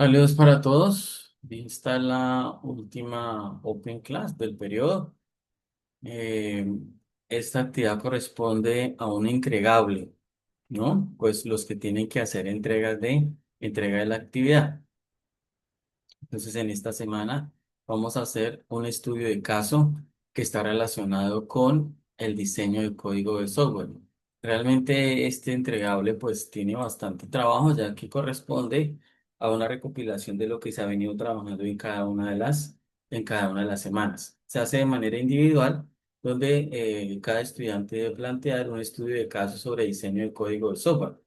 Saludos para todos. Esta es la última Open Class del periodo. Eh, Esta actividad corresponde a un entregable, ¿no? Pues los que tienen que hacer entrega de la actividad. Entonces, en esta semana vamos a hacer un estudio de caso que está relacionado con el diseño del código de software. Realmente este entregable pues tiene bastante trabajo ya que corresponde a una recopilación de lo que se ha venido trabajando en cada una de las semanas. Se hace de manera individual donde cada estudiante debe plantear un estudio de caso sobre diseño del código de software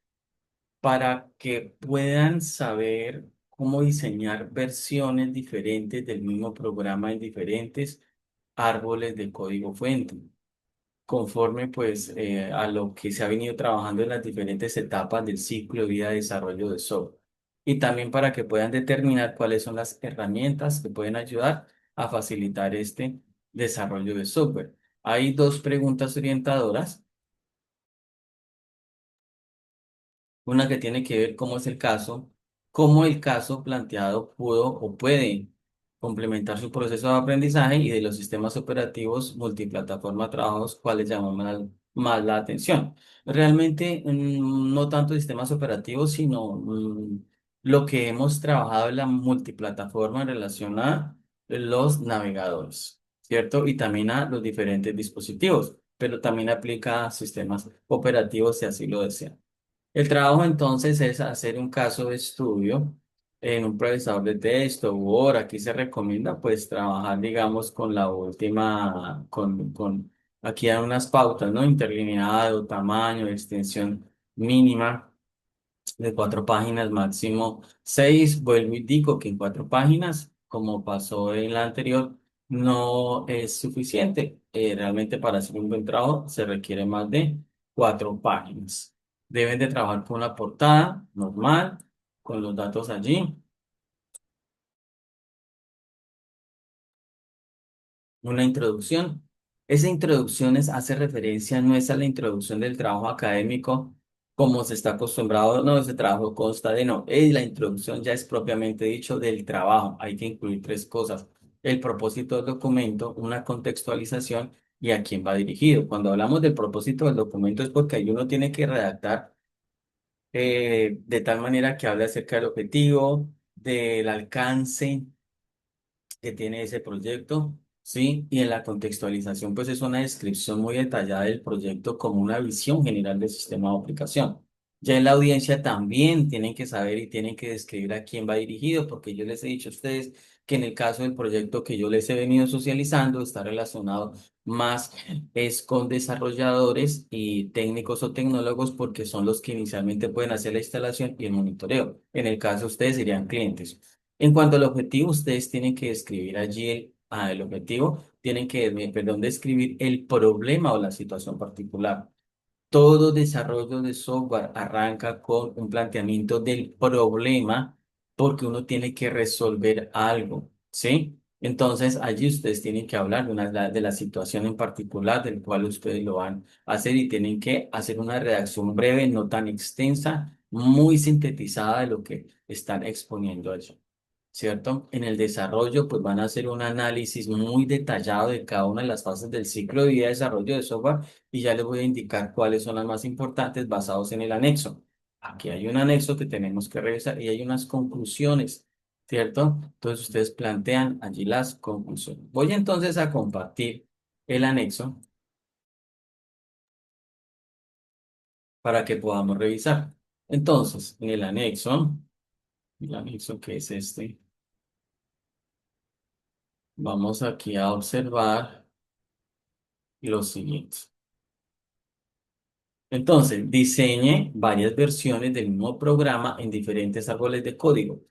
para que puedan saber cómo diseñar versiones diferentes del mismo programa en diferentes árboles de código fuente, conforme pues a lo que se ha venido trabajando en las diferentes etapas del ciclo de vida de desarrollo de software. Y también para que puedan determinar cuáles son las herramientas que pueden ayudar a facilitar este desarrollo de software. Hay dos preguntas orientadoras. Una que tiene que ver cómo es el caso, cómo el caso planteado pudo o puede complementar su proceso de aprendizaje y de los sistemas operativos multiplataforma trabajos, cuáles llaman más la atención. Realmente, no tanto sistemas operativos, sino lo que hemos trabajado en la multiplataforma en relación a los navegadores, ¿cierto? Y también a los diferentes dispositivos, pero también aplica a sistemas operativos si así lo desean. El trabajo entonces es hacer un caso de estudio en un procesador de texto u Word. Aquí se recomienda pues trabajar digamos con la última, aquí hay unas pautas, ¿no? Interlineado, tamaño, extensión mínima de 4 páginas, máximo 6. Vuelvo y digo que en 4 páginas, como pasó en la anterior, no es suficiente. Realmente para hacer un buen trabajo se requiere más de 4 páginas. Deben de trabajar con la portada normal, con los datos allí. Una introducción. Esa introducción hace referencia, no es a la introducción del trabajo académico como se está acostumbrado, no, ese trabajo consta de no, la introducción ya es propiamente dicho del trabajo. Hay que incluir tres cosas: el propósito del documento, una contextualización y a quién va dirigido. Cuando hablamos del propósito del documento es porque ahí uno tiene que redactar de tal manera que hable acerca del objetivo, del alcance que tiene ese proyecto, ¿sí? Y en la contextualización, pues es una descripción muy detallada del proyecto como una visión general del sistema de aplicación. Ya en la audiencia también tienen que saber y tienen que describir a quién va dirigido, porque yo les he dicho a ustedes que en el caso del proyecto que yo les he venido socializando, está relacionado más es con desarrolladores y técnicos o tecnólogos, porque son los que inicialmente pueden hacer la instalación y el monitoreo. En el caso, ustedes serían clientes. En cuanto al objetivo, ustedes tienen que describir allí el objetivo, tienen que, perdón, describir el problema o la situación particular. Todo desarrollo de software arranca con un planteamiento del problema porque uno tiene que resolver algo, ¿sí? Entonces, allí ustedes tienen que hablar de la situación en particular del cual ustedes lo van a hacer y tienen que hacer una redacción breve, no tan extensa, muy sintetizada de lo que están exponiendo allí. ¿Cierto? En el desarrollo, pues van a hacer un análisis muy detallado de cada una de las fases del ciclo de vida de desarrollo de software y ya les voy a indicar cuáles son las más importantes basados en el anexo. Aquí hay un anexo que tenemos que revisar y hay unas conclusiones, ¿cierto? Entonces ustedes plantean allí las conclusiones. Voy entonces a compartir el anexo para que podamos revisar. Entonces, en el anexo que es este, vamos aquí a observar lo siguiente. Entonces, diseñe varias versiones del mismo programa en diferentes árboles de código.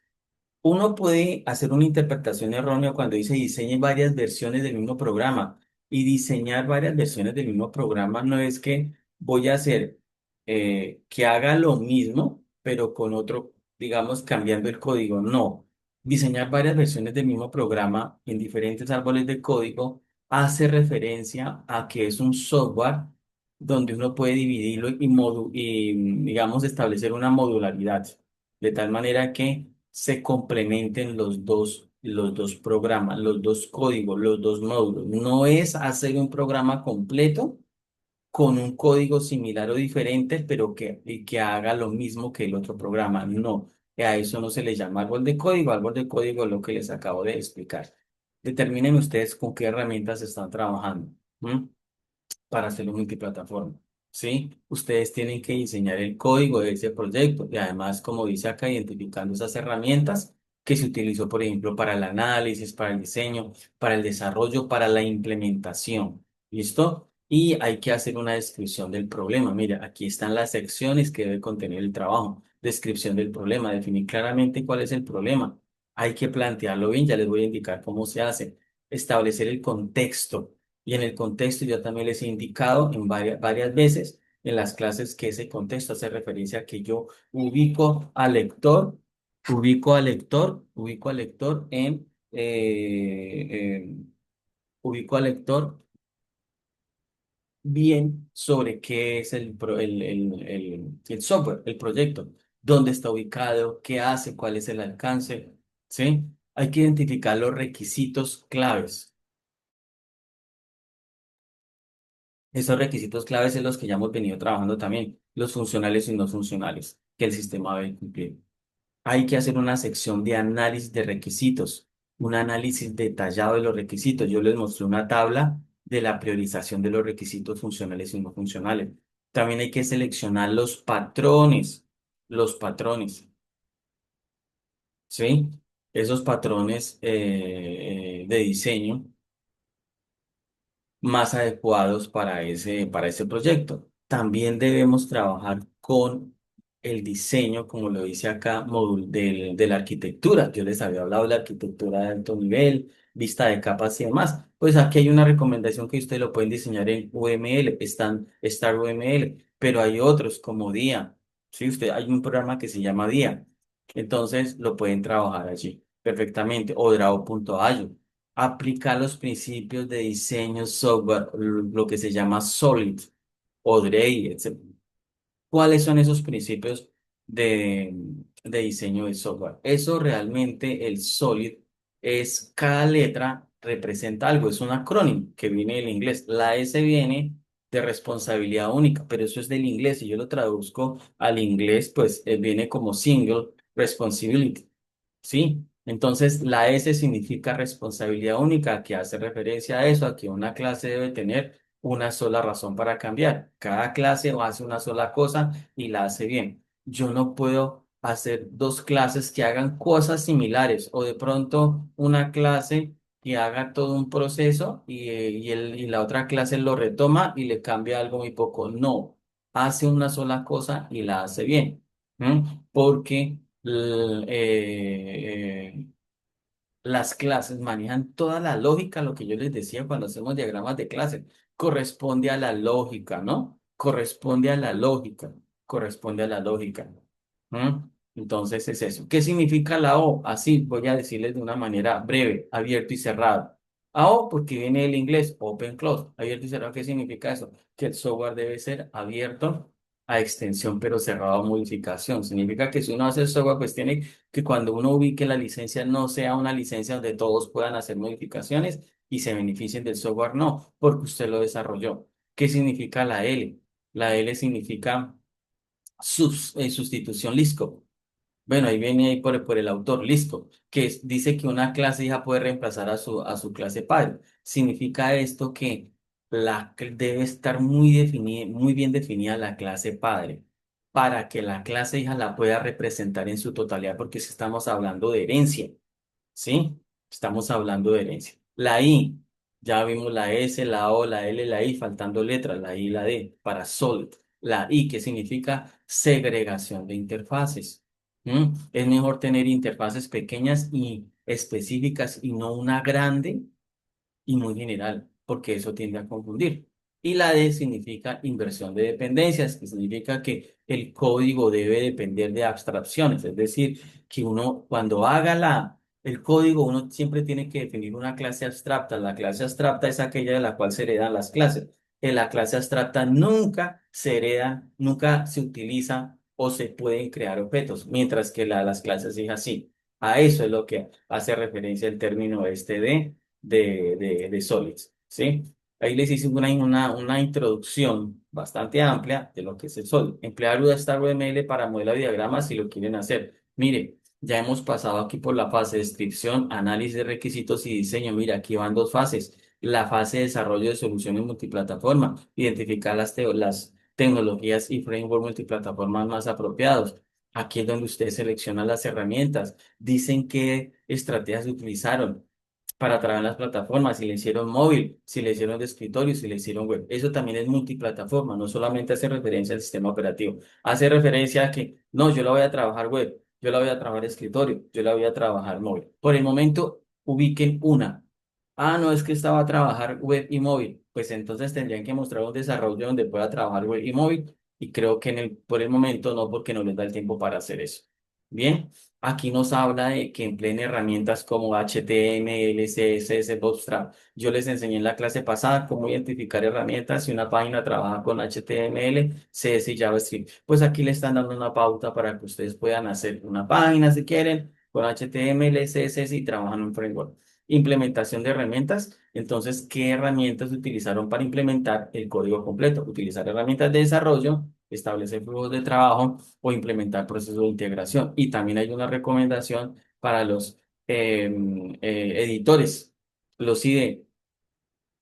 Uno puede hacer una interpretación errónea cuando dice diseñe varias versiones del mismo programa. Y diseñar varias versiones del mismo programa no es que voy a hacer que haga lo mismo, pero con otro, digamos, cambiando el código. No. Diseñar varias versiones del mismo programa en diferentes árboles de código hace referencia a que es un software donde uno puede dividirlo y digamos, establecer una modularidad. De tal manera que se complementen los dos programas, los dos códigos, los dos módulos. No es hacer un programa completo con un código similar o diferente, pero y que haga lo mismo que el otro programa. No, a eso no se le llama árbol de código es lo que les acabo de explicar. Determinen ustedes con qué herramientas están trabajando. ¿M? Para hacerlo multiplataforma. ¿Sí? Ustedes tienen que diseñar el código de ese proyecto y además, como dice acá, identificando esas herramientas que se utilizó, por ejemplo, para el análisis, para el diseño, para el desarrollo, para la implementación. ¿Listo? Y hay que hacer una descripción del problema. Mira, aquí están las secciones que debe contener el trabajo. Descripción del problema, definir claramente cuál es el problema. Hay que plantearlo bien, ya les voy a indicar cómo se hace. Establecer el contexto. Y en el contexto yo también les he indicado en varias veces en las clases que ese contexto hace referencia a que yo ubico al lector ubico al lector bien sobre qué es el software, el proyecto, dónde está ubicado, qué hace, cuál es el alcance, ¿sí? Hay que identificar los requisitos claves. Esos requisitos claves son los que ya hemos venido trabajando también, los funcionales y no funcionales, que el sistema debe cumplir. Hay que hacer una sección de análisis de requisitos, un análisis detallado de los requisitos. Yo les mostré una tabla de la priorización de los requisitos funcionales y no funcionales. También hay que seleccionar los patrones, ¿sí? Esos patrones de diseño más adecuados para ese proyecto. También debemos trabajar con el diseño, como lo dice acá, de la arquitectura. Yo les había hablado de la arquitectura de alto nivel, vista de capas y demás. Pues aquí hay una recomendación que ustedes lo pueden diseñar en UML, están Star UML, pero hay otros como DIA. Sí, hay un programa que se llama DIA. Entonces lo pueden trabajar allí perfectamente. O Draw.io aplicar los principios de diseño software, lo que se llama Solid o DREI, etc. ¿Cuáles son esos principios de, de diseño de software? Eso realmente el Solid es cada letra representa algo, es un acrónimo que viene del inglés. La S viene de responsabilidad única, pero eso es del inglés. Si yo lo traduzco al inglés, pues viene como single responsibility. ¿Sí? Entonces, la S significa responsabilidad única, que hace referencia a eso, a que una clase debe tener una sola razón para cambiar. Cada clase hace una sola cosa y la hace bien. Yo no puedo hacer dos clases que hagan cosas similares o de pronto una clase que haga todo un proceso y la otra clase lo retoma y le cambia algo muy poco. No, hace una sola cosa y la hace bien. Porque las clases manejan toda la lógica, lo que yo les decía cuando hacemos diagramas de clase. Corresponde a la lógica, ¿no? Corresponde a la lógica. ¿Mm? Entonces es eso. ¿Qué significa la O? Así voy a decirles de una manera breve, abierto y cerrado. AO porque viene del inglés, open close, abierto y cerrado. ¿Qué significa eso? Que el software debe ser abierto a extensión, pero cerrado a modificación. Significa que si uno hace el software, pues tiene que cuando uno ubique la licencia no sea una licencia donde todos puedan hacer modificaciones y se beneficien del software, no, porque usted lo desarrolló. ¿Qué significa la L? La L significa sustitución LISCO. Bueno, ahí viene ahí por el autor, listo, dice que una clase hija puede reemplazar a su clase padre. Significa esto que debe estar muy bien definida la clase padre para que la clase hija la pueda representar en su totalidad, porque si estamos hablando de herencia. ¿Sí? Estamos hablando de herencia. La I, ya vimos la S, la O, la L, la I, faltando letras, la I y la D, para solid. La I, que significa segregación de interfaces. Es mejor tener interfaces pequeñas y específicas y no una grande y muy general, porque eso tiende a confundir. Y la D significa inversión de dependencias, que significa que el código debe depender de abstracciones, es decir, que uno cuando haga el código, uno siempre tiene que definir una clase abstracta. La clase abstracta es aquella de la cual se heredan las clases. En la clase abstracta nunca se hereda, nunca se utiliza o se pueden crear objetos, mientras que las clases es así. A eso es lo que hace referencia el término este de Solids, ¿sí? Ahí les hice una introducción bastante amplia de lo que es el Solid. Emplear USTRML para modelar diagramas si lo quieren hacer. Mire, ya hemos pasado aquí por la fase de descripción, análisis de requisitos y diseño. Mira, aquí van dos fases. La fase de desarrollo de soluciones multiplataforma, identificar las tecnologías y framework multiplataformas más apropiados. Aquí es donde ustedes seleccionan las herramientas, dicen qué estrategias utilizaron para trabajar en las plataformas, si le hicieron móvil, si le hicieron de escritorio, si le hicieron web. Eso también es multiplataforma, no solamente hace referencia al sistema operativo, hace referencia a que no, yo la voy a trabajar web, yo la voy a trabajar escritorio, yo la voy a trabajar móvil. Por el momento, ubiquen una. Ah, no, es que esta va a trabajar web y móvil. Pues entonces tendrían que mostrar un desarrollo donde pueda trabajar web y móvil. Y creo que por el momento no, porque no les da el tiempo para hacer eso. Bien, aquí nos habla de que empleen herramientas como HTML, CSS, Bootstrap. Yo les enseñé en la clase pasada cómo identificar herramientas si una página trabaja con HTML, CS y JavaScript. Pues aquí le están dando una pauta para que ustedes puedan hacer una página si quieren con HTML, CSS y trabajan en un framework. Implementación de herramientas. Entonces, ¿qué herramientas utilizaron para implementar el código completo? Utilizar herramientas de desarrollo, establecer flujos de trabajo o implementar procesos de integración. Y también hay una recomendación para los editores, los IDE,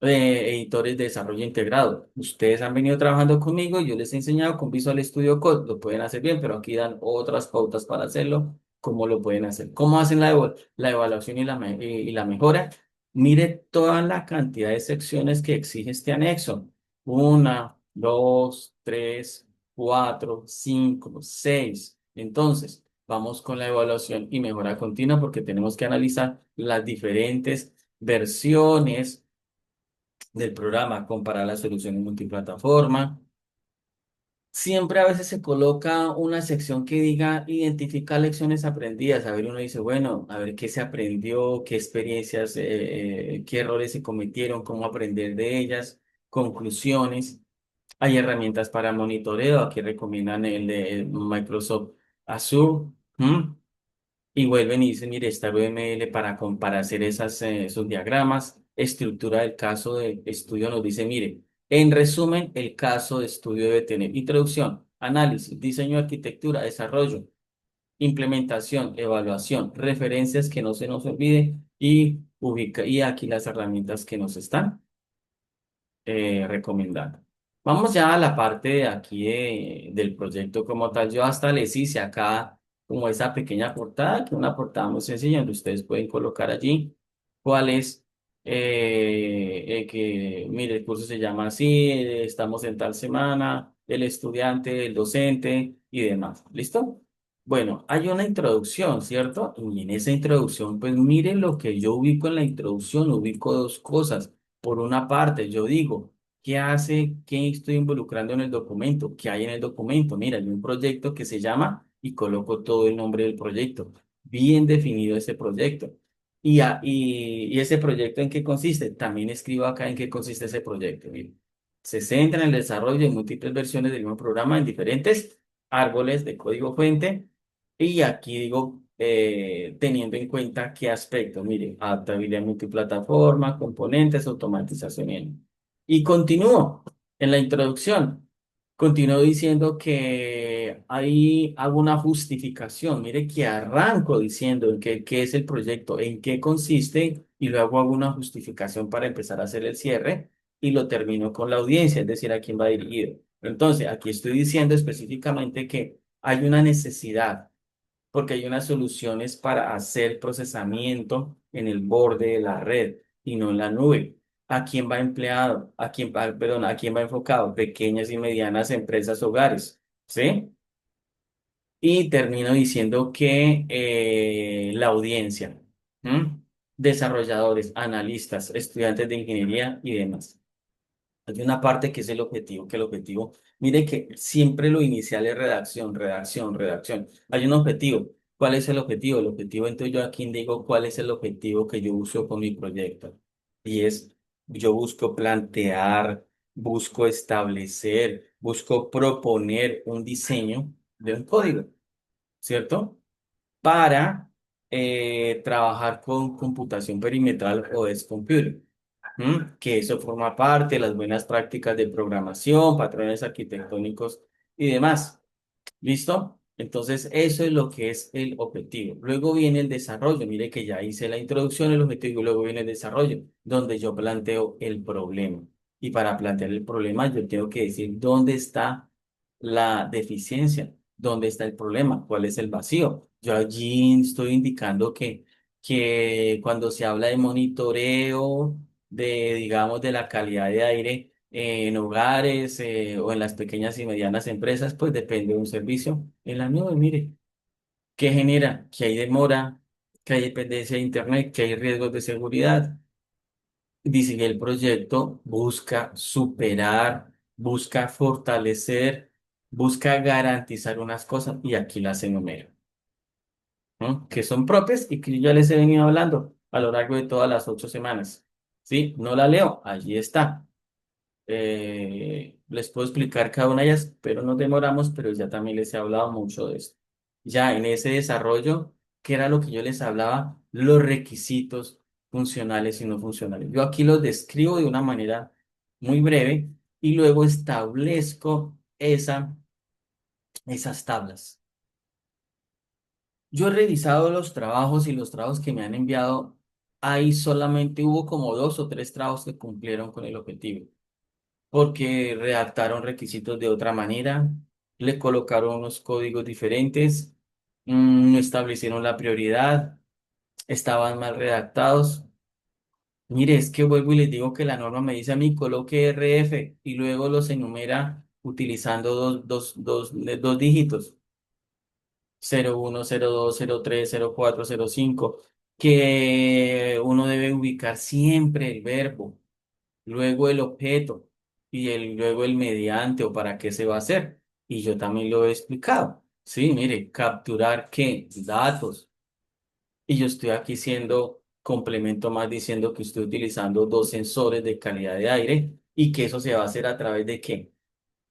editores de desarrollo integrado. Ustedes han venido trabajando conmigo, yo les he enseñado con Visual Studio Code, lo pueden hacer bien, pero aquí dan otras pautas para hacerlo, cómo lo pueden hacer. ¿Cómo hacen la evaluación y la mejora? Mire toda la cantidad de secciones que exige este anexo. Una, dos, tres, cuatro, cinco, seis. Entonces, vamos con la evaluación y mejora continua porque tenemos que analizar las diferentes versiones del programa, comparar las soluciones multiplataforma. Siempre a veces se coloca una sección que diga identificar lecciones aprendidas. A ver, uno dice, bueno, a ver qué se aprendió, qué experiencias, qué errores se cometieron, cómo aprender de ellas, conclusiones. Hay herramientas para monitoreo. Aquí recomiendan el de Microsoft Azure. ¿M? Y vuelven y dicen, mire, está UML para hacer esos diagramas. Estructura del caso de estudio nos dice, mire, en resumen, el caso de estudio debe tener introducción, análisis, diseño, arquitectura, desarrollo, implementación, evaluación, referencias que no se nos olvide y aquí las herramientas que nos están recomendando. Vamos ya a la parte de aquí del proyecto como tal. Yo hasta les hice acá como esa pequeña portada, que es una portada muy sencilla donde ustedes pueden colocar allí cuál es, que mire, el curso se llama así, estamos en tal semana, el estudiante, el docente y demás. ¿Listo? Bueno, hay una introducción, ¿cierto? Y en esa introducción, pues miren lo que yo ubico en la introducción, ubico dos cosas. Por una parte, yo digo, ¿qué hace? ¿Qué estoy involucrando en el documento? ¿Qué hay en el documento? Mira, hay un proyecto que se llama y coloco todo el nombre del proyecto. Bien definido ese proyecto. Y ese proyecto en qué consiste. También escribo acá en qué consiste ese proyecto. Mira, se centra en el desarrollo de múltiples versiones del mismo programa en diferentes árboles de código fuente. Y aquí digo, teniendo en cuenta qué aspectos, mire, adaptabilidad multiplataforma, componentes, automatización. Y continúo en la introducción. Continúo diciendo que ahí hago una justificación. Mire que arranco diciendo qué es el proyecto, en qué consiste, y luego hago una justificación para empezar a hacer el cierre y lo termino con la audiencia, es decir, a quién va dirigido. Entonces, aquí estoy diciendo específicamente que hay una necesidad porque hay unas soluciones para hacer procesamiento en el borde de la red y no en la nube. ¿A quién va empleado? ¿A quién va, perdón, a quién va enfocado? Pequeñas y medianas empresas hogares, ¿sí? Y termino diciendo que la audiencia, ¿m? Desarrolladores, analistas, estudiantes de ingeniería y demás. Hay una parte que es el objetivo, que el objetivo, mire que siempre lo inicial es redacción, redacción, redacción. Hay un objetivo. ¿Cuál es el objetivo? El objetivo, entonces yo aquí digo cuál es el objetivo que yo uso con mi proyecto. Y es, yo busco plantear, busco establecer, busco proponer un diseño de un código, ¿cierto? Para trabajar con computación perimetral o edge computing. Que eso forma parte de las buenas prácticas de programación, patrones arquitectónicos y demás. ¿Listo? Entonces, eso es lo que es el objetivo. Luego viene el desarrollo. Mire que ya hice la introducción, el objetivo, y luego viene el desarrollo, donde yo planteo el problema. Y para plantear el problema, yo tengo que decir dónde está la deficiencia, dónde está el problema, cuál es el vacío. Yo allí estoy indicando que cuando se habla de monitoreo, de, digamos, de la calidad de aire, en hogares o en las pequeñas y medianas empresas, pues depende de un servicio en la nube. Mire, ¿qué genera? Que hay demora, que hay dependencia de Internet, que hay riesgos de seguridad. Dice que el proyecto busca superar, busca fortalecer, busca garantizar unas cosas y aquí las enumero, ¿no? Que son propias y que yo ya les he venido hablando a lo largo de todas las 8 semanas. ¿Sí? No la leo, allí está. Les puedo explicar cada una de ellas, pero nos demoramos, pero ya también les he hablado mucho de esto. Ya en ese desarrollo, ¿qué era lo que yo les hablaba? Los requisitos funcionales y no funcionales. Yo aquí los describo de una manera muy breve y luego establezco esas tablas. Yo he revisado los trabajos y los trabajos que me han enviado. Ahí solamente hubo como 2 o 3 trabajos que cumplieron con el objetivo porque redactaron requisitos de otra manera, le colocaron unos códigos diferentes, no establecieron la prioridad, estaban mal redactados. Mire, es que vuelvo y les digo que la norma me dice a mí coloque RF y luego los enumera utilizando dos dígitos, 01, 02, 03, 04, 05, que uno debe ubicar siempre el verbo, luego el objeto y luego el mediante o para qué se va a hacer. Y yo también lo he explicado. Sí, mire, capturar qué datos. Y yo estoy aquí siendo complemento más diciendo que estoy utilizando 2 sensores de calidad de aire y que eso se va a hacer a través de qué?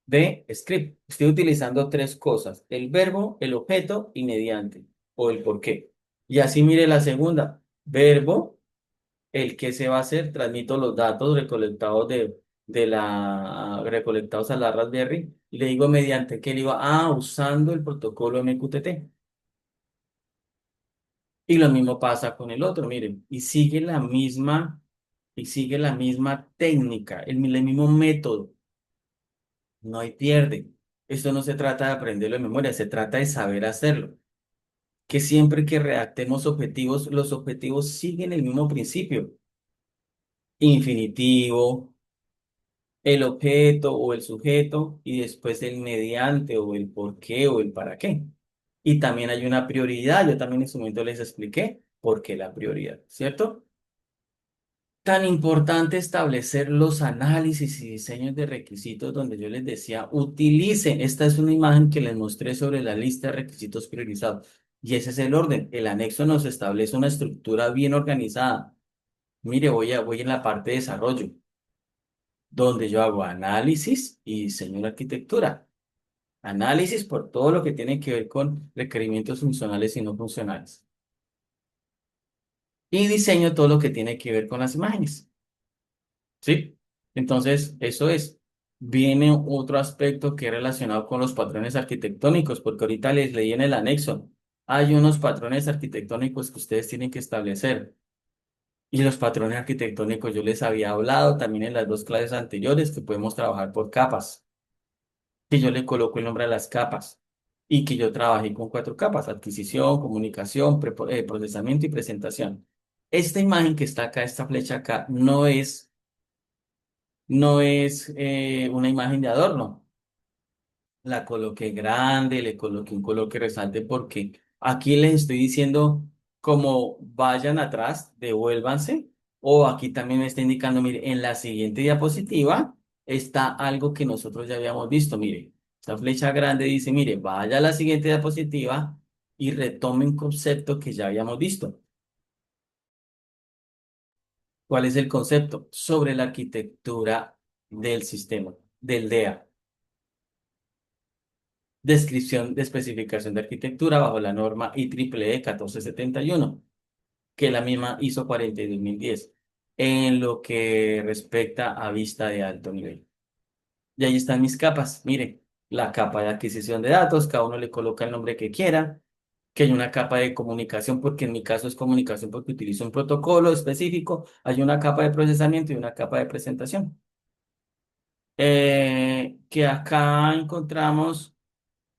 De script. Estoy utilizando 3 cosas, el verbo, el objeto y mediante o el por qué. Y así mire la segunda, verbo el que se va a hacer, transmito los datos recolectados recolectados a la Raspberry y le digo mediante qué le digo, usando el protocolo MQTT. Y lo mismo pasa con el otro, miren, y sigue la misma técnica, el mismo método, no hay pierde. Esto no se trata de aprenderlo de memoria, se trata de saber hacerlo. Que siempre que redactemos objetivos, los objetivos siguen el mismo principio. Infinitivo, el objeto o el sujeto y después el mediante o el por qué o el para qué. Y también hay una prioridad, yo también en su momento les expliqué por qué la prioridad, ¿cierto? Tan importante establecer los análisis y diseños de requisitos donde yo les decía, utilicen, esta es una imagen que les mostré sobre la lista de requisitos priorizados y ese es el orden. El anexo nos establece una estructura bien organizada. Mire, voy en la parte de desarrollo, donde yo hago análisis y diseño de arquitectura. Análisis por todo lo que tiene que ver con requerimientos funcionales y no funcionales. Y diseño todo lo que tiene que ver con las imágenes. ¿Sí? Entonces, eso es. Viene otro aspecto que es relacionado con los patrones arquitectónicos, porque ahorita les leí en el anexo. Hay unos patrones arquitectónicos que ustedes tienen que establecer. Y los patrones arquitectónicos yo les había hablado también en las 2 clases anteriores que podemos trabajar por capas. Que yo le coloco el nombre a las capas y que yo trabajé con 4 capas, adquisición, comunicación, procesamiento y presentación. Esta imagen que está acá, esta flecha acá, no es una imagen de adorno. La coloqué grande, le coloqué un color que resalte porque aquí les estoy diciendo como vayan atrás, devuélvanse, o aquí también me está indicando, mire, en la siguiente diapositiva está algo que nosotros ya habíamos visto, mire, esta flecha grande dice, mire, vaya a la siguiente diapositiva y retome un concepto que ya habíamos visto. ¿Cuál es el concepto? Sobre la arquitectura del sistema, del DEA. descripción de especificación de arquitectura bajo la norma IEEE 1471, que es la misma ISO 42010, en lo que respecta a vista de alto nivel. Y ahí están mis capas. Mire, la capa de adquisición de datos, cada uno le coloca el nombre que quiera, que hay una capa de comunicación, porque en mi caso es comunicación porque utilizo un protocolo específico, hay una capa de procesamiento y una capa de presentación. Que acá encontramos,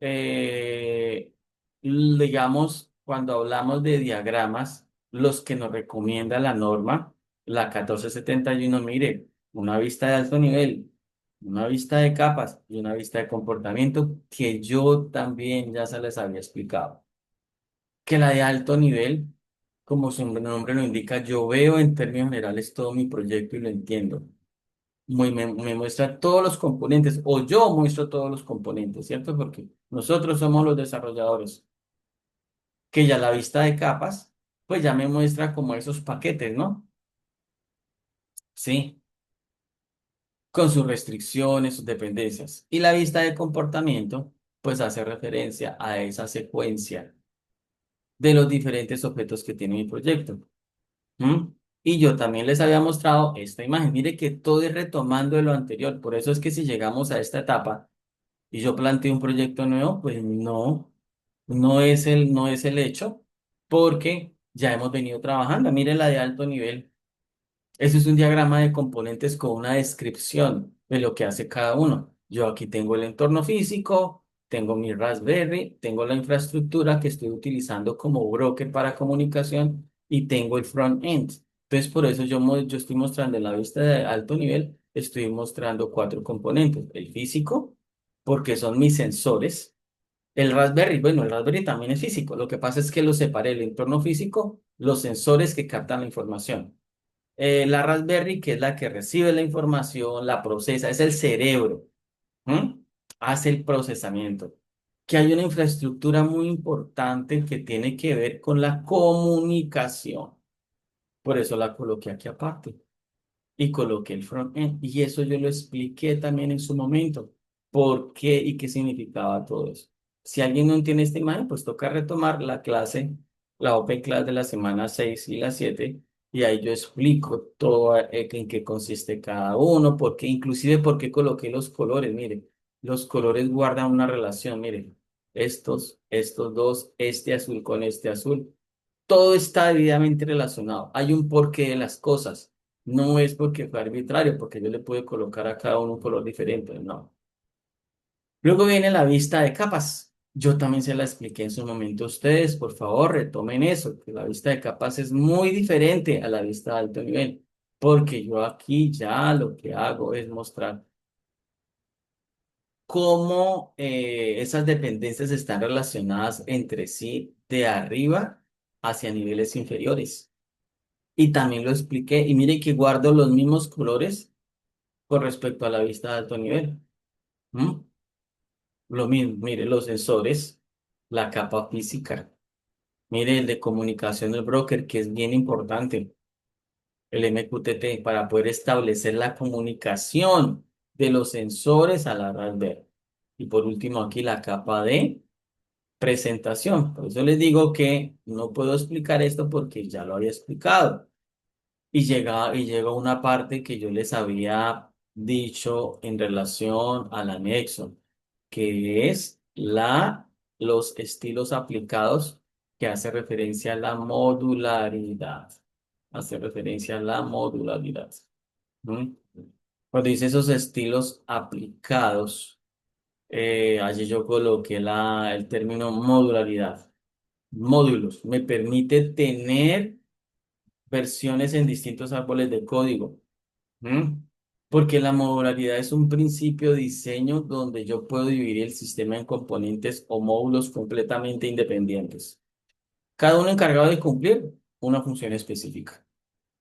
eh, digamos, cuando hablamos de diagramas, los que nos recomienda la norma, la 1471, mire, una vista de alto nivel, una vista de capas y una vista de comportamiento que yo también ya se les había explicado. Que la de alto nivel, como su nombre lo indica, yo veo en términos generales todo mi proyecto y lo entiendo. Me muestra todos los componentes, o yo muestro todos los componentes, ¿cierto? Porque nosotros somos los desarrolladores, que ya la vista de capas, pues ya me muestra como esos paquetes, ¿no? Sí, con sus restricciones, sus dependencias. Y la vista de comportamiento, pues hace referencia a esa secuencia de los diferentes objetos que tiene mi proyecto. ¿Mm? Y yo también les había mostrado esta imagen. Mire que todo es retomando de lo anterior. Por eso es que si llegamos a esta etapa, y yo planteé un proyecto nuevo, pues no, no es el hecho, porque ya hemos venido trabajando. Mire la de alto nivel. Ese es un diagrama de componentes con una descripción de lo que hace cada uno. Yo aquí tengo el entorno físico, tengo mi Raspberry, tengo la infraestructura que estoy utilizando como broker para comunicación y tengo el front-end. Entonces, por eso yo estoy mostrando en la vista de alto nivel, estoy mostrando cuatro componentes. El físico, porque son mis sensores. El Raspberry, bueno, el Raspberry también es físico. Lo que pasa es que lo separé el entorno físico, los sensores que captan la información. La Raspberry, que es la que recibe la información, la procesa, es el cerebro, ¿m? Hace el procesamiento. Que hay una infraestructura muy importante que tiene que ver con la comunicación. Por eso la coloqué aquí aparte y coloqué el front-end. Y eso yo lo expliqué también en su momento. ¿Por qué y qué significaba todo eso? Si alguien no entiende esta imagen, pues toca retomar la clase, la Open Class de la semana 6 y la 7 y ahí yo explico todo en qué consiste cada uno, porque inclusive por qué coloqué los colores. Mire, los colores guardan una relación. Mire, estos dos, este azul con este azul. Todo está debidamente relacionado. Hay un porqué de las cosas. No es porque fue arbitrario, porque yo le puedo colocar a cada uno un color diferente, no. Luego viene la vista de capas. Yo también se la expliqué en su momento a ustedes. Por favor, retomen eso, que la vista de capas es muy diferente a la vista de alto nivel, porque yo aquí ya lo que hago es mostrar cómo esas dependencias están relacionadas entre sí de arriba hacia niveles inferiores. Y también lo expliqué. Y mire que guardo los mismos colores con respecto a la vista de alto nivel. ¿Mm? Lo mismo, mire, los sensores, la capa física. Mire el de comunicación del broker, que es bien importante, el MQTT, para poder establecer la comunicación de los sensores a la Raspberry. Y por último, aquí la capa de presentación. Por eso les digo que no puedo explicar esto porque ya lo había explicado. Y llega una parte que yo les había dicho en relación al anexo, que es los estilos aplicados, que hace referencia a la modularidad. Hace referencia a la modularidad. ¿Mm? Cuando dice esos estilos aplicados, allí yo coloqué el término modularidad. Módulos. Me permite tener versiones en distintos árboles de código. ¿Mm? Porque la modularidad es un principio de diseño donde yo puedo dividir el sistema en componentes o módulos completamente independientes, cada uno encargado de cumplir una función específica.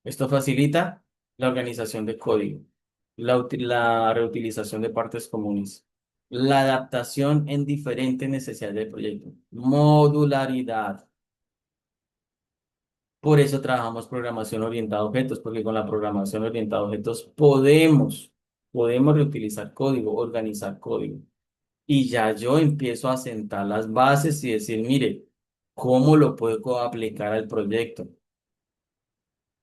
Esto facilita la organización de código, la reutilización de partes comunes, la adaptación en diferentes necesidades del proyecto, modularidad. Por eso trabajamos programación orientada a objetos, porque con la programación orientada a objetos podemos reutilizar código, organizar código. y ya yo empiezo a sentar las bases y decir, mire, ¿cómo lo puedo aplicar al proyecto?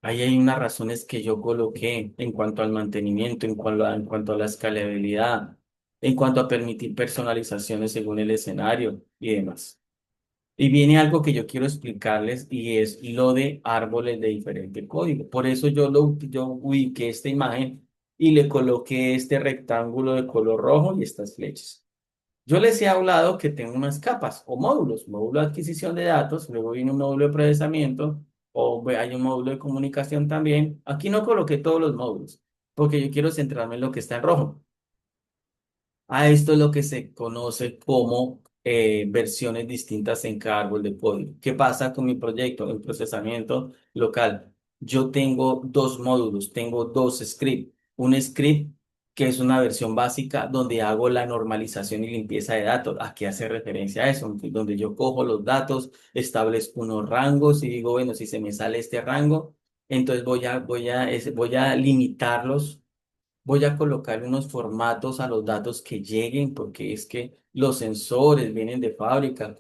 Ahí hay unas razones que yo coloqué en cuanto al mantenimiento, en cuanto a la escalabilidad, en cuanto a permitir personalizaciones según el escenario y demás. Y viene algo que yo quiero explicarles y es lo de árboles de diferente código. Por eso yo ubiqué esta imagen y le coloqué este rectángulo de color rojo y estas flechas. Yo les he hablado que tengo unas capas o módulos, módulo de adquisición de datos, luego viene un módulo de procesamiento hay un módulo de comunicación también. Aquí no coloqué todos los módulos porque yo quiero centrarme en lo que está en rojo. A esto es lo que se conoce como versiones distintas en cada árbol de código. ¿Qué pasa con mi proyecto en procesamiento local? Yo tengo dos módulos, tengo dos scripts. Un script que es una versión básica donde hago la normalización y limpieza de datos. Aquí hace referencia a eso, donde yo cojo los datos, establezco unos rangos y digo, bueno, si se me sale este rango, entonces voy a limitarlos. Voy a colocar unos formatos a los datos que lleguen, porque es que los sensores vienen de fábrica,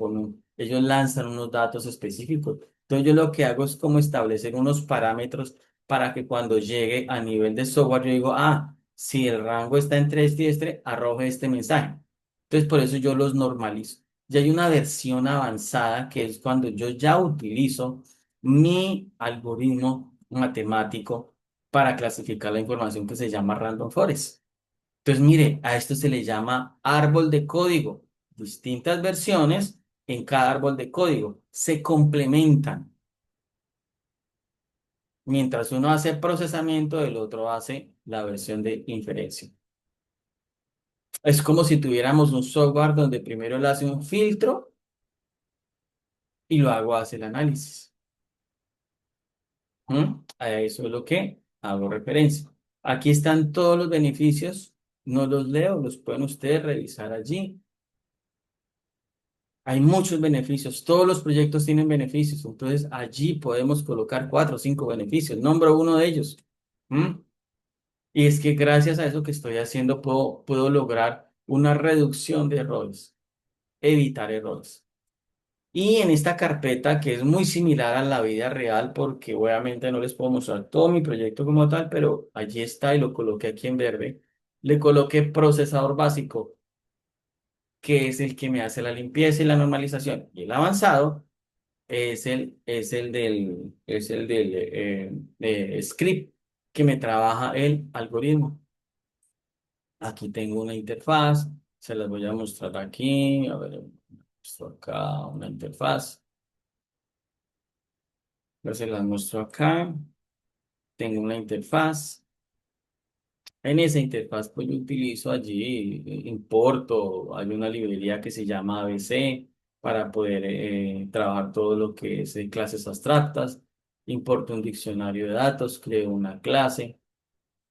ellos lanzan unos datos específicos. Entonces yo lo que hago es como establecer unos parámetros para que cuando llegue a nivel de software yo digo, si el rango está entre este y este, arroje este mensaje. Entonces por eso yo los normalizo. Ya hay una versión avanzada que es cuando yo ya utilizo mi algoritmo matemático para clasificar la información que se llama Random Forest. Entonces, mire, a esto se le llama árbol de código. Distintas versiones en cada árbol de código se complementan. Mientras uno hace procesamiento, el otro hace la versión de inferencia. Es como si tuviéramos un software donde primero le hace un filtro y luego hace el análisis. A eso es lo que hago referencia. Aquí están todos los beneficios. No los leo, los pueden ustedes revisar allí. Hay muchos beneficios, todos los proyectos tienen beneficios, entonces allí podemos colocar cuatro o cinco beneficios. Nombro uno de ellos. ¿Mm? Y es que gracias a eso que estoy haciendo puedo lograr una reducción de errores, evitar errores. Y en esta carpeta, que es muy similar a la vida real, porque obviamente no les puedo mostrar todo mi proyecto como tal, pero allí está y lo coloqué aquí en verde, le coloqué procesador básico, que es el que me hace la limpieza y la normalización. Y el avanzado es el del script que me trabaja el algoritmo. Aquí tengo una interfaz, se las voy a mostrar aquí. A ver, muestro acá una interfaz. Se las muestro acá. Tengo una interfaz. En esa interfaz, pues yo utilizo allí, importo, hay una librería que se llama ABC para poder trabajar todo lo que es clases abstractas. Importo un diccionario de datos, creo una clase.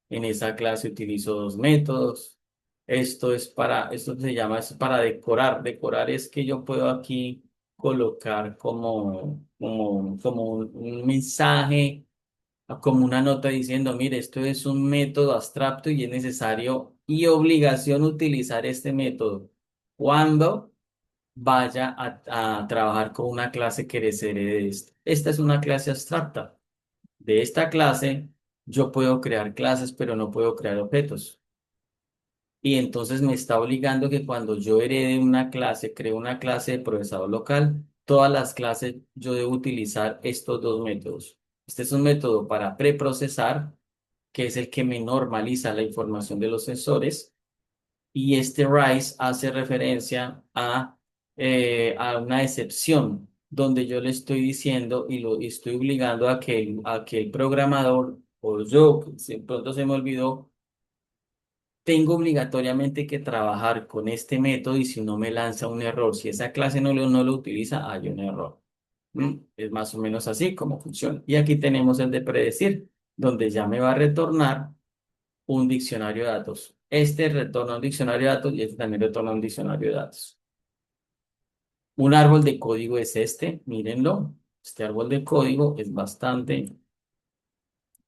En esa clase utilizo dos métodos. Esto se llama, es para decorar. Decorar es que yo puedo aquí colocar como un mensaje como una nota diciendo, mire, esto es un método abstracto y es necesario y obligación utilizar este método cuando vaya a trabajar con una clase que les herede de esta. Esta es una clase abstracta. De esta clase yo puedo crear clases, pero no puedo crear objetos. Y entonces me está obligando que cuando yo herede una clase, creo una clase de procesador local, todas las clases yo debo utilizar estos dos métodos. Este es un método para preprocesar, que es el que me normaliza la información de los sensores, y este RISE hace referencia a una excepción donde yo le estoy diciendo y estoy obligando a que el programador o yo, que si de pronto se me olvidó, tengo obligatoriamente que trabajar con este método y si no me lanza un error, si esa clase no lo utiliza, hay un error. Es más o menos así como funciona. Y aquí tenemos el de predecir, donde ya me va a retornar un diccionario de datos. Este retorna un diccionario de datos y este también retorna un diccionario de datos. Un árbol de código es este, mírenlo. Este árbol de código es bastante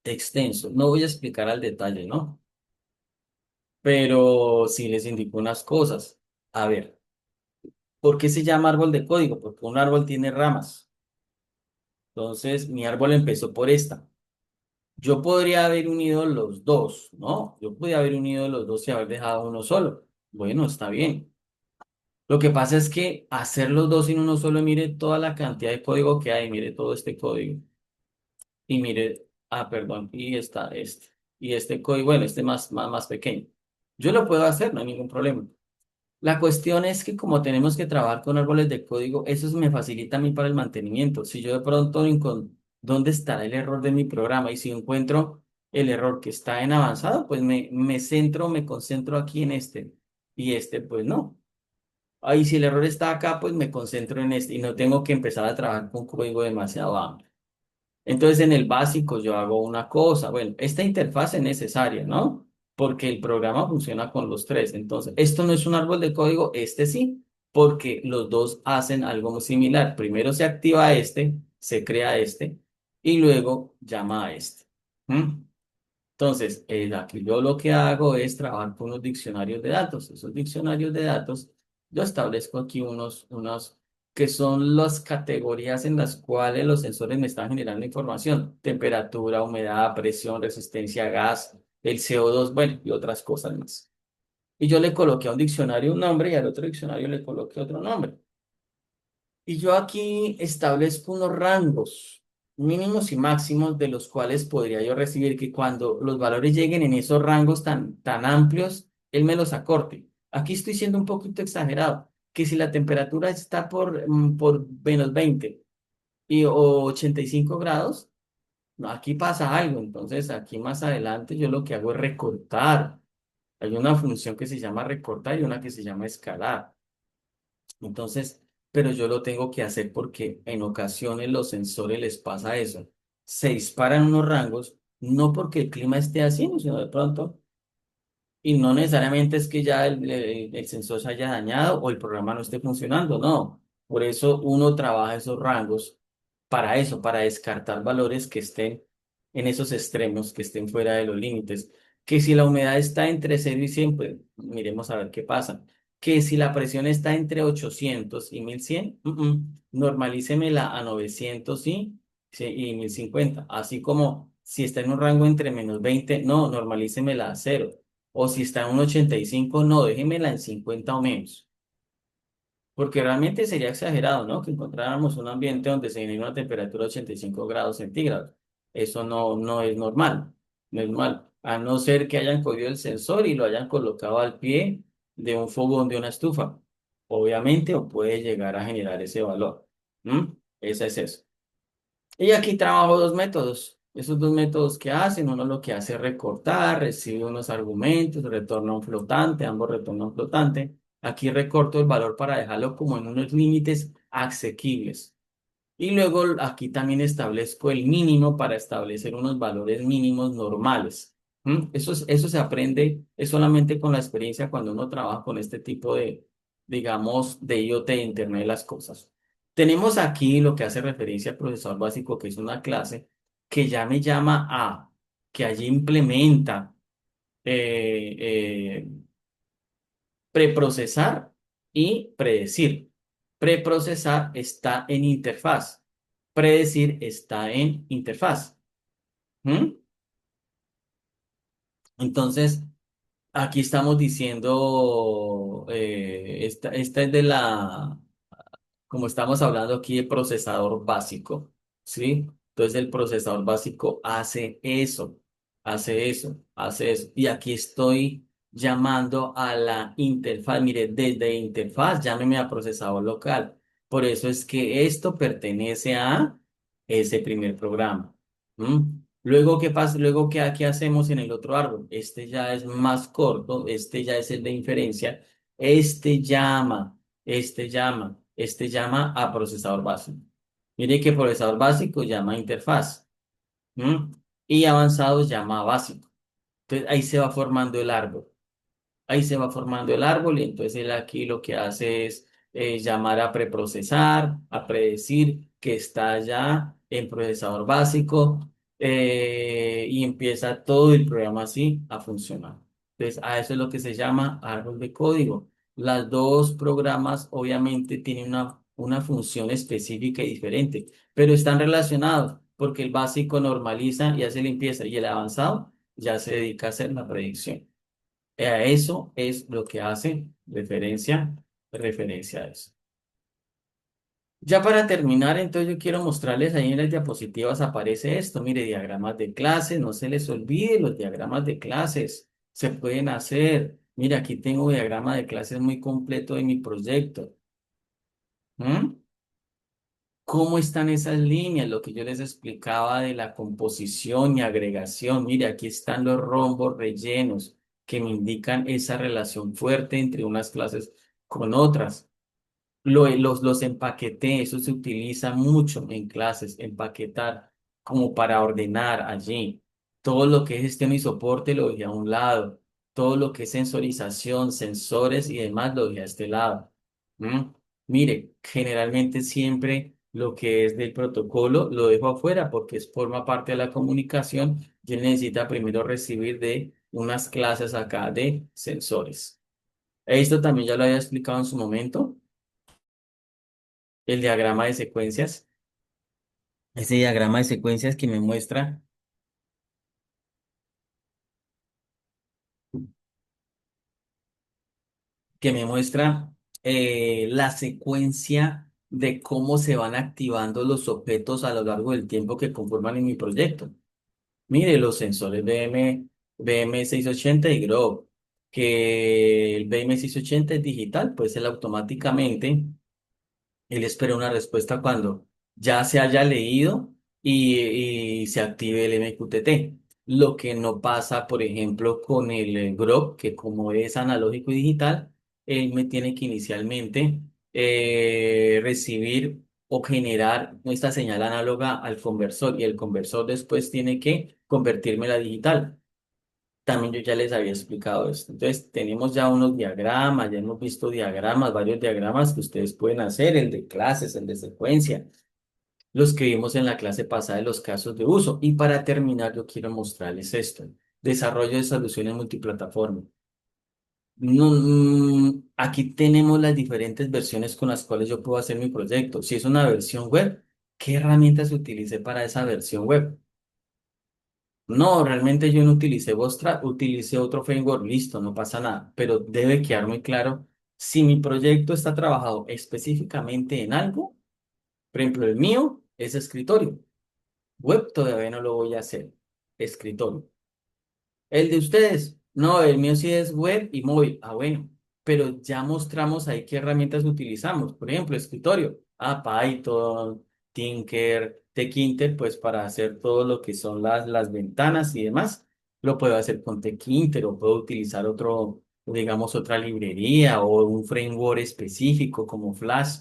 extenso. No voy a explicar al detalle, ¿no? Pero sí les indico unas cosas. A ver, ¿por qué se llama árbol de código? Porque un árbol tiene ramas. Entonces, mi árbol empezó por esta. Yo podría haber unido los dos, ¿no? Yo podría haber unido los dos y haber dejado uno solo. Bueno, está bien. Lo que pasa es que hacer los dos en uno solo, mire toda la cantidad de código que hay, mire todo este código. Y mire, perdón, y está este. Y este código, bueno, este más pequeño. Yo lo puedo hacer, no hay ningún problema. La cuestión es que como tenemos que trabajar con árboles de código, eso me facilita a mí para el mantenimiento. Si yo de pronto encuentro dónde está el error de mi programa y si encuentro el error que está en avanzado, pues me concentro aquí en este y este pues no. Ahí si el error está acá, pues me concentro en este y no tengo que empezar a trabajar con código demasiado amplio. Entonces, en el básico yo hago una cosa. Bueno, esta interfaz es necesaria, ¿no? Porque el programa funciona con los tres. Entonces, esto no es un árbol de código, este sí, porque los dos hacen algo muy similar. Primero se activa este, se crea este, y luego llama a este. ¿Mm? Entonces, aquí yo lo que hago es trabajar con unos diccionarios de datos. Esos diccionarios de datos, yo establezco aquí unos que son las categorías en las cuales los sensores me están generando información. Temperatura, humedad, presión, resistencia a gas, el CO2, bueno, y otras cosas más. Y yo le coloqué a un diccionario un nombre y al otro diccionario le coloqué otro nombre. Y yo aquí establezco unos rangos mínimos y máximos de los cuales podría yo recibir que cuando los valores lleguen en esos rangos tan amplios, él me los acorte. Aquí estoy siendo un poquito exagerado, que si la temperatura está por -20 o 85 grados, no, aquí pasa algo. Entonces, aquí más adelante yo lo que hago es recortar. Hay una función que se llama recortar y una que se llama escalar. Entonces, pero yo lo tengo que hacer porque en ocasiones los sensores les pasa eso. Se disparan unos rangos, no porque el clima esté así, sino de pronto, y no necesariamente es que ya el sensor se haya dañado o el programa no esté funcionando, no. Por eso uno trabaja esos rangos para eso, para descartar valores que estén en esos extremos, que estén fuera de los límites. Que si la humedad está entre 0 y 100 pues miremos a ver qué pasa. Que si la presión está entre 800 y 1100 normalícemela a 900 y 1050. Así como si está en un rango entre -20 no, normalícemela a 0. O si está en un 85 no, déjemela en 50 o menos. Porque realmente sería exagerado, ¿no? Que encontráramos un ambiente donde se genera una temperatura de 85 grados centígrados. Eso no es normal. No es normal. A no ser que hayan cogido el sensor y lo hayan colocado al pie de un fogón de una estufa. Obviamente, o puede llegar a generar ese valor. ¿Mm? Ese es eso. Y aquí trabajo dos métodos. Esos dos métodos que hacen, uno lo que hace es recortar, recibe unos argumentos, retorna un flotante, ambos retornan un flotante. Aquí recorto el valor para dejarlo como en unos límites asequibles. Y luego aquí también establezco el mínimo para establecer unos valores mínimos normales. ¿Mm? Eso se aprende es solamente con la experiencia cuando uno trabaja con este tipo digamos, de IoT, Internet de las cosas. Tenemos aquí lo que hace referencia al procesador básico, que es una clase que ya me llama que allí implementa eh, eh, preprocesar y predecir. Preprocesar está en interfaz. Predecir está en interfaz. ¿Mm? Entonces, aquí estamos diciendo, esta es como estamos hablando aquí de procesador básico, ¿sí? Entonces el procesador básico hace eso, hace eso, hace eso. Y aquí estoy llamando a la interfaz. Mire, desde interfaz llámeme a procesador local. Por eso es que esto pertenece a ese primer programa. ¿Mm? Luego, ¿qué pasa? Luego, ¿qué hacemos en el otro árbol? Este ya es más corto, este ya es el de inferencia. Este llama. Este llama a procesador básico. Mire que procesador básico llama a interfaz. ¿M? Y avanzado llama a básico. Entonces ahí se va formando el árbol. Ahí se va formando el árbol y entonces él aquí lo que hace es llamar a preprocesar, a predecir que está ya en procesador básico y empieza todo el programa así a funcionar. Entonces a eso es lo que se llama árbol de código. Las dos programas obviamente tienen una función específica y diferente, pero están relacionados porque el básico normaliza y hace limpieza y el avanzado ya se dedica a hacer la predicción. A eso es lo que hace referencia a eso. Ya para terminar, entonces yo quiero mostrarles ahí en las diapositivas aparece esto. Mire, diagramas de clases, no se les olvide los diagramas de clases. Se pueden hacer. Mira, aquí tengo diagrama de clases muy completo de mi proyecto. ¿Mm? ¿Cómo están esas líneas? Lo que yo les explicaba de la composición y agregación. Mire, aquí están los rombos rellenos que me indican esa relación fuerte entre unas clases con otras. Los empaqueté, eso se utiliza mucho en clases, empaquetar como para ordenar allí. Todo lo que es gestión y soporte lo dejé a un lado. Todo lo que es sensorización, sensores y demás lo dejé a este lado. ¿Mm? Mire, generalmente siempre lo que es del protocolo lo dejo afuera porque forma parte de la comunicación y él necesita primero recibir de unas clases acá de sensores. Esto también ya lo había explicado en su momento el diagrama de secuencias, ese diagrama de secuencias que me muestra la secuencia de cómo se van activando los objetos a lo largo del tiempo que conforman en mi proyecto. Mire, los sensores BM680 y Grove, que el BM680 es digital, pues él automáticamente él espera una respuesta cuando ya se haya leído y se active el MQTT. Lo que no pasa, por ejemplo, con el GROB, que como es analógico y digital, él me tiene que inicialmente recibir o generar esta señal análoga al conversor y el conversor después tiene que convertirme la digital. También yo ya les había explicado esto. Entonces, tenemos ya unos diagramas, ya hemos visto diagramas, varios diagramas que ustedes pueden hacer, el de clases, el de secuencia, los que vimos en la clase pasada de los casos de uso. Y para terminar, yo quiero mostrarles esto, desarrollo de soluciones multiplataforma. No, aquí tenemos las diferentes versiones con las cuales yo puedo hacer mi proyecto. Si es una versión web, ¿qué herramientas utilicé para esa versión web? No, realmente yo no utilicé Bootstrap, utilicé otro framework, listo, no pasa nada, pero debe quedar muy claro si mi proyecto está trabajado específicamente en algo, por ejemplo, el mío es escritorio, web todavía no lo voy a hacer, escritorio. El de ustedes, no, el mío sí es web y móvil. Ah, bueno, pero ya mostramos ahí qué herramientas utilizamos. Por ejemplo, escritorio. Ah, Python, Tinker, Tkinter, pues para hacer todo lo que son las ventanas y demás, lo puedo hacer con Tkinter o puedo utilizar otro, digamos, otra librería o un framework específico como Flash,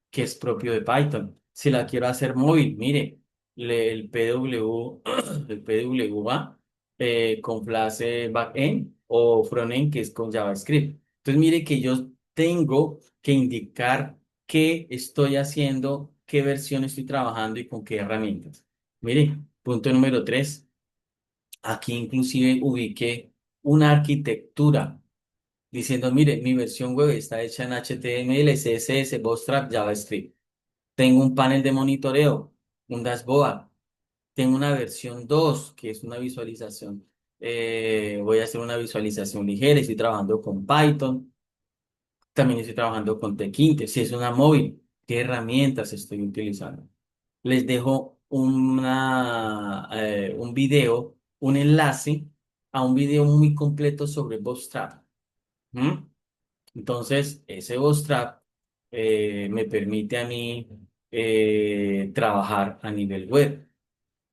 que es propio de Python. Si la quiero hacer móvil, mire, el PW, el PWA con clase backend o frontend que es con JavaScript. Entonces, mire que yo tengo que indicar qué estoy haciendo, qué versión estoy trabajando y con qué herramientas. Mire, punto número 3. Aquí inclusive ubiqué una arquitectura diciendo, mire, mi versión web está hecha en HTML, CSS, Bootstrap, JavaScript. Tengo un panel de monitoreo, un dashboard. Tengo una versión 2 que es una visualización. Voy a hacer una visualización ligera. Estoy trabajando con Python. También estoy trabajando con Tkinter. Si es una móvil, ¿qué herramientas estoy utilizando? Les dejo un video, un enlace a un video muy completo sobre Bootstrap. ¿Mm? Entonces, ese Bootstrap me permite a mí trabajar a nivel web.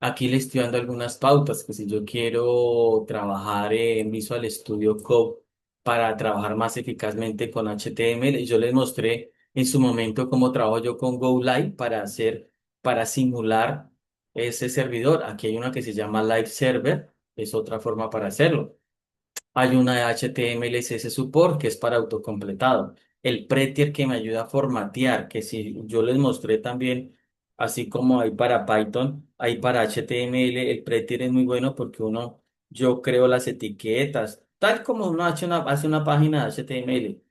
Aquí le estoy dando algunas pautas, que si yo quiero trabajar en Visual Studio Code para trabajar más eficazmente con HTML, yo les mostré en su momento cómo trabajo yo con GoLive para simular ese servidor. Aquí hay una que se llama Live Server, es otra forma para hacerlo. Hay una de HTML CSS Support que es para autocompletado. El Prettier que me ayuda a formatear, que si yo les mostré también, así como hay para Python, hay para HTML, el Prettier es muy bueno porque yo creo las etiquetas, tal como uno hace una página de HTML,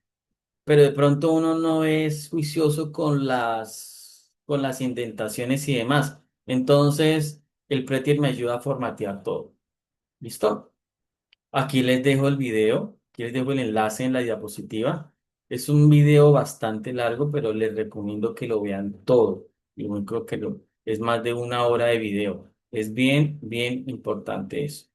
pero de pronto uno no es juicioso con las indentaciones y demás. Entonces, el Prettier me ayuda a formatear todo. ¿Listo? Aquí les dejo el video, aquí les dejo el enlace en la diapositiva. Es un video bastante largo, pero les recomiendo que lo vean todo. Y bueno, creo que es más de una hora de video. Es bien, bien importante eso.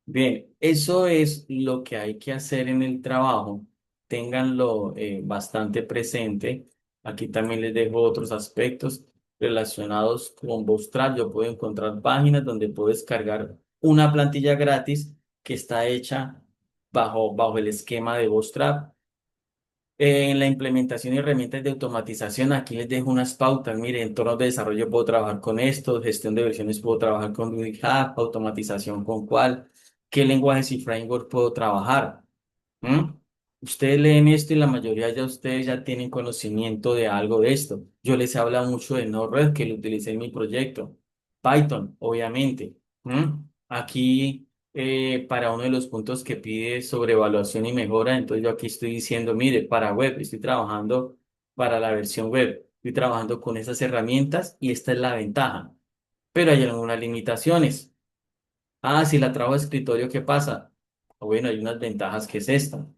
Bien, eso es lo que hay que hacer en el trabajo. Ténganlo bastante presente. Aquí también les dejo otros aspectos relacionados con Bootstrap. Yo puedo encontrar páginas donde puedo descargar una plantilla gratis que está hecha bajo el esquema de Bootstrap. En la implementación y herramientas de automatización, aquí les dejo unas pautas. Mire, entornos de desarrollo puedo trabajar con esto, gestión de versiones puedo trabajar con GitHub, automatización con cuál, qué lenguajes y framework puedo trabajar. ¿Mm? Ustedes leen esto y la mayoría ya ustedes ya tienen conocimiento de algo de esto. Yo les he hablado mucho de Node-RED, que lo utilicé en mi proyecto. Python, obviamente. ¿Mm? Aquí, para uno de los puntos que pide sobre evaluación y mejora, entonces yo aquí estoy diciendo, mire, para web, estoy trabajando para la versión web, estoy trabajando con esas herramientas y esta es la ventaja. Pero hay algunas limitaciones. Ah, si la trabajo de escritorio, ¿qué pasa? Bueno, hay unas ventajas que es esta.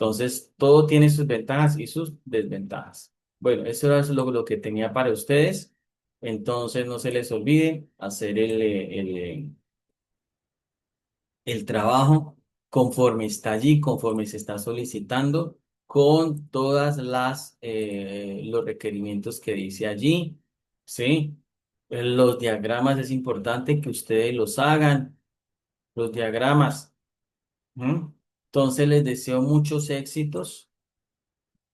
Entonces, todo tiene sus ventajas y sus desventajas. Bueno, eso es lo que tenía para ustedes. Entonces, no se les olvide hacer el trabajo conforme está allí, conforme se está solicitando, con todas los requerimientos que dice allí. ¿Sí? Los diagramas es importante que ustedes los hagan. Los diagramas. ¿Mm? Entonces les deseo muchos éxitos,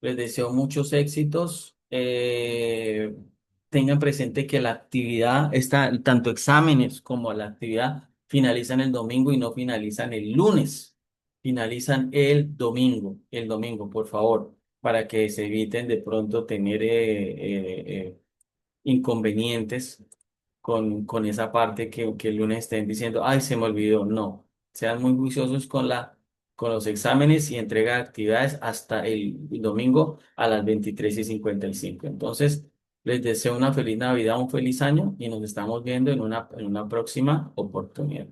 les deseo muchos éxitos. Tengan presente que la actividad, está, tanto exámenes como la actividad finalizan el domingo y no finalizan el lunes, finalizan el domingo, por favor, para que se eviten de pronto tener inconvenientes con esa parte que el lunes estén diciendo, ay, se me olvidó. No, sean muy juiciosos con los exámenes y entrega de actividades hasta el domingo a las 23:55. Entonces, les deseo una feliz Navidad, un feliz año y nos estamos viendo en una próxima oportunidad.